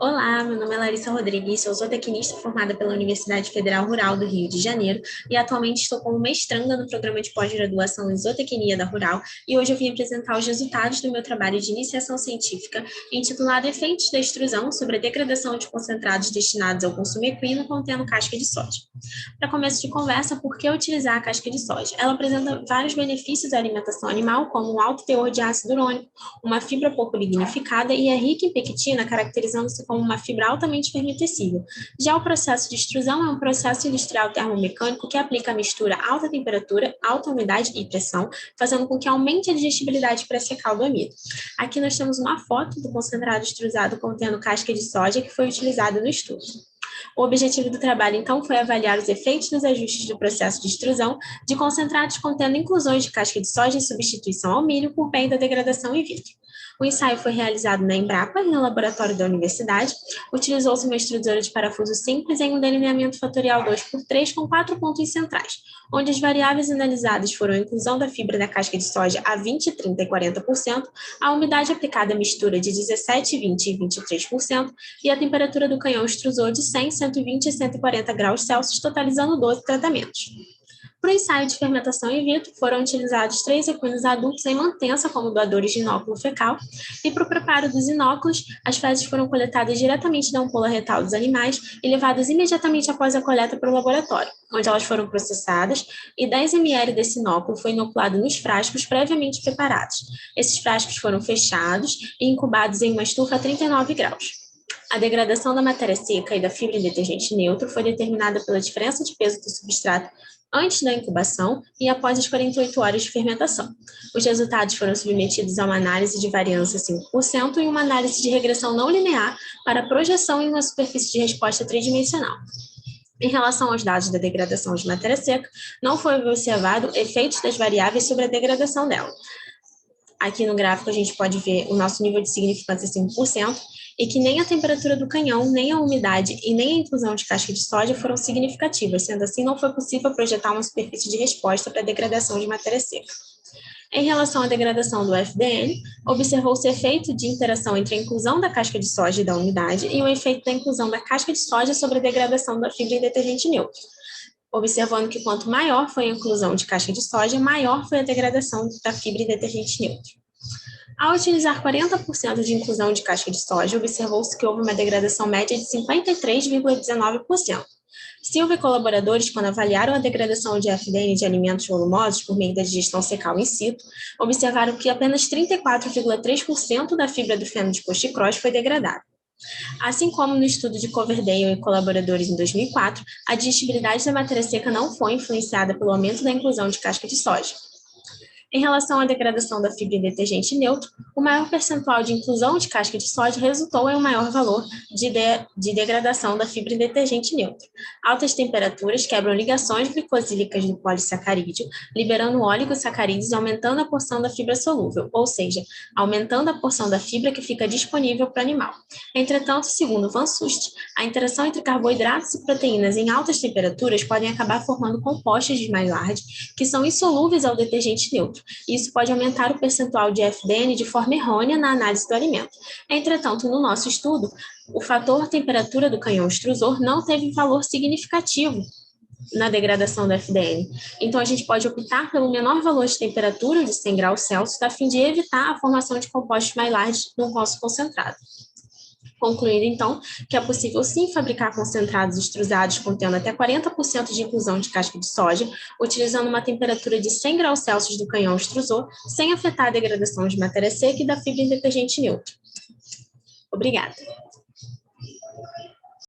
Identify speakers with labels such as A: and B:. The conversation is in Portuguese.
A: Olá, meu nome é Larissa Rodrigues, sou zootecnista formada pela Universidade Federal Rural do Rio de Janeiro e atualmente estou como mestranda no programa de pós-graduação em zootecnia da Rural e hoje eu vim apresentar os resultados do meu trabalho de iniciação científica intitulado Efeitos da extrusão sobre a degradação de concentrados destinados ao consumo equino contendo casca de soja. Para começo de conversa, por que utilizar a casca de soja? Ela apresenta vários benefícios à alimentação animal, como um alto teor de ácido urônico, uma fibra pouco lignificada e é rica em pectina, caracterizando-se como uma fibra altamente fermentescível. Já o processo de extrusão é um processo industrial termomecânico que aplica a mistura a alta temperatura, alta umidade e pressão, fazendo com que aumente a digestibilidade pré-secal do amido. Aqui nós temos uma foto do concentrado extrusado contendo casca de soja que foi utilizado no estudo. O objetivo do trabalho, então, foi avaliar os efeitos dos ajustes do processo de extrusão de concentrados contendo inclusões de casca de soja em substituição ao milho por meio da degradação in vitro. O ensaio foi realizado na Embrapa, no laboratório da universidade. Utilizou-se uma extrusora de parafuso simples em um delineamento fatorial 2x3 com 4 pontos centrais, onde as variáveis analisadas foram a inclusão da fibra da casca de soja a 20, 30 e 40%, a umidade aplicada à mistura de 17, 20 e 23% e a temperatura do canhão extrusor de 100, 120 e 140 graus Celsius, totalizando 12 tratamentos. Para o ensaio de fermentação in vitro, foram utilizados 3 equinos adultos em mantença como doadores de inóculo fecal, e para o preparo dos inóculos, as fezes foram coletadas diretamente da ampola retal dos animais e levadas imediatamente após a coleta para o laboratório, onde elas foram processadas, e 10 ml desse inóculo foi inoculado nos frascos previamente preparados. Esses frascos foram fechados e incubados em uma estufa a 39 graus. A degradação da matéria seca e da fibra em detergente neutro foi determinada pela diferença de peso do substrato antes da incubação e após as 48 horas de fermentação. Os resultados foram submetidos a uma análise de variância 5% e uma análise de regressão não linear para projeção em uma superfície de resposta tridimensional. Em relação aos dados da degradação de matéria seca, não foi observado efeitos das variáveis sobre a degradação dela. Aqui no gráfico a gente pode ver o nosso nível de significância 5%, e que nem a temperatura do canhão, nem a umidade e nem a inclusão de casca de soja foram significativas, sendo assim não foi possível projetar uma superfície de resposta para a degradação de matéria seca. Em relação à degradação do FDN, observou-se efeito de interação entre a inclusão da casca de soja e da umidade e o efeito da inclusão da casca de soja sobre a degradação da fibra em detergente neutro, observando que quanto maior foi a inclusão de casca de soja, maior foi a degradação da fibra em detergente neutro. Ao utilizar 40% de inclusão de casca de soja, observou-se que houve uma degradação média de 53,19%. Silva e colaboradores, quando avaliaram a degradação de FDN de alimentos volumosos por meio da digestão secal in situ, observaram que apenas 34,3% da fibra do feno de coxicross foi degradada. Assim como no estudo de Coverdale e colaboradores em 2004, a digestibilidade da matéria seca não foi influenciada pelo aumento da inclusão de casca de soja. Em relação à degradação da fibra em detergente neutro, o maior percentual de inclusão de casca de soja resultou em um maior valor de degradação da fibra em detergente neutro. Altas temperaturas quebram ligações glicosílicas do polissacarídeo, liberando oligosacarídeos e aumentando a porção da fibra solúvel, ou seja, aumentando a porção da fibra que fica disponível para o animal. Entretanto, segundo Van Sust, a interação entre carboidratos e proteínas em altas temperaturas podem acabar formando compostos de Maillard que são insolúveis ao detergente neutro. Isso pode aumentar o percentual de FDN de forma errônea na análise do alimento. Entretanto, no nosso estudo, o fator temperatura do canhão extrusor não teve valor significativo na degradação do FDN. Então, a gente pode optar pelo menor valor de temperatura, de 100 graus Celsius, a fim de evitar a formação de compostos Maillard no nosso concentrado. Concluindo, então, que é possível sim fabricar concentrados extrusados contendo até 40% de inclusão de casca de soja, utilizando uma temperatura de 100 graus Celsius do canhão extrusor, sem afetar a degradação de matéria seca e da fibra em detergente neutro. Obrigada.